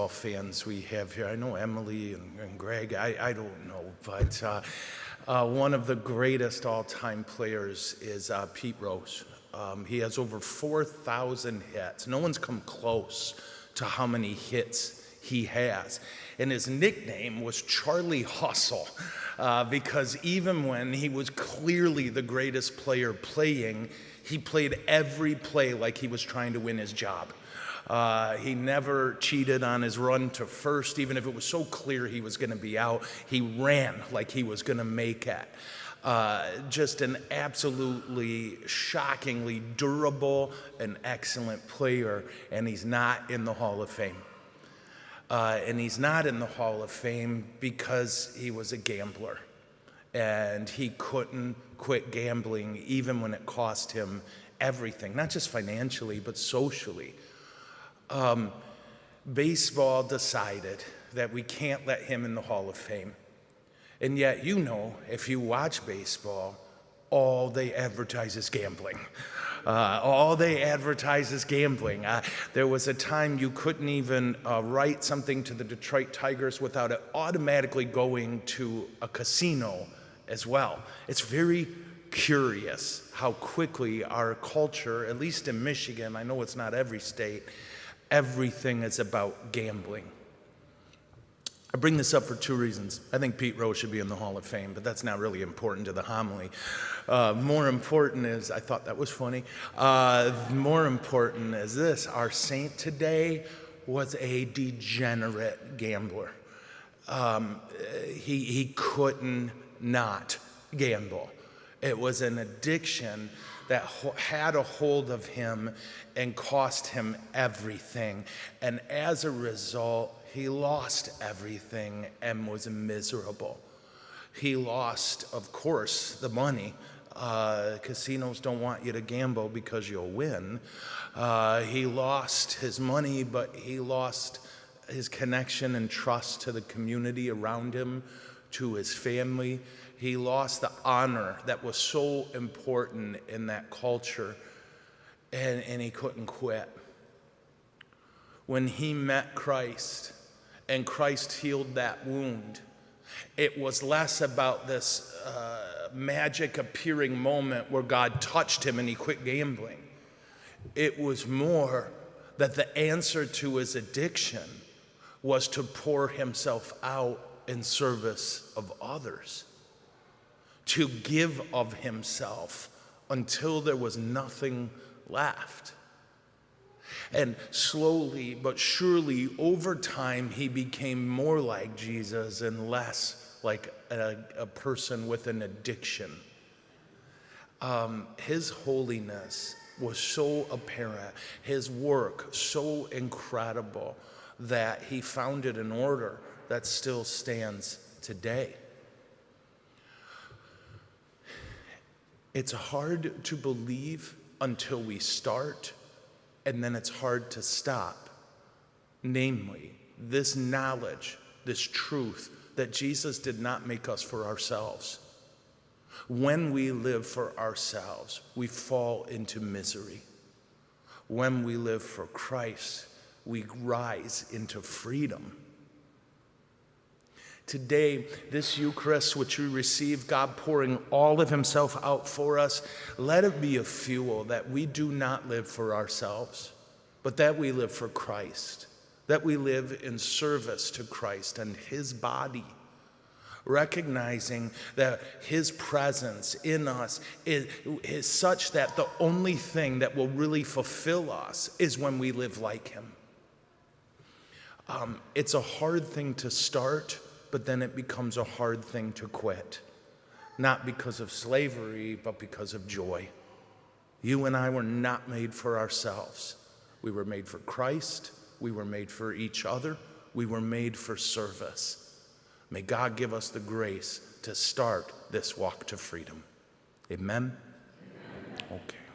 fans we have here. I know Emily and Greg, I don't know, but one of the greatest all-time players is Pete Rose. He has over 4,000 hits. No one's come close to how many hits he has. And his nickname was Charlie Hustle, because even when he was clearly the greatest player playing, he played every play like he was trying to win his job. He never cheated on his run to first, even if it was so clear he was going to be out. He ran like he was going to make it. Just an absolutely shockingly durable and excellent player, and he's not in the Hall of Fame. And he's not in the Hall of Fame because he was a gambler, and he couldn't quit gambling even when it cost him everything, not just financially, but socially. Baseball decided that we can't let him in the Hall of Fame. And yet, you know, if you watch baseball, all they advertise is gambling. All they advertise is gambling. There was a time you couldn't even write something to the Detroit Tigers without it automatically going to a casino as well. It's very curious how quickly our culture, at least in Michigan, I know it's not every state, everything is about gambling. I bring this up for two reasons. I think Pete Rose should be in the Hall of Fame, but that's not really important to the homily. More important is, I thought that was funny, more important is this: our saint today was a degenerate gambler. He couldn't not gamble. It was an addiction that had a hold of him and cost him everything. And as a result, he lost everything and was miserable. He lost, of course, the money. Casinos don't want you to gamble because you'll win. He lost his money, but he lost his connection and trust to the community around him, to his family. He lost the honor that was so important in that culture, and he couldn't quit. When he met Christ and Christ healed that wound, it was less about this magic appearing moment where God touched him and he quit gambling. It was more that the answer to his addiction was to pour himself out in service of others, to give of himself until there was nothing left. And slowly but surely, over time, he became more like Jesus and less like a person with an addiction. His holiness was so apparent, his work so incredible, that he founded an order that still stands today. It's hard to believe until we start, and then it's hard to stop. Namely, this knowledge, this truth that Jesus did not make us for ourselves. When we live for ourselves, we fall into misery. When we live for Christ, we rise into freedom. Today, this Eucharist which we receive, God pouring all of himself out for us, let it be a fuel that we do not live for ourselves, but that we live for Christ, that we live in service to Christ and his body, recognizing that his presence in us is such that the only thing that will really fulfill us is when we live like him. It's a hard thing to start, but then it becomes a hard thing to quit. Not because of slavery, but because of joy. You and I were not made for ourselves. We were made for Christ. We were made for each other. We were made for service. May God give us the grace to start this walk to freedom. Amen? Amen. Okay.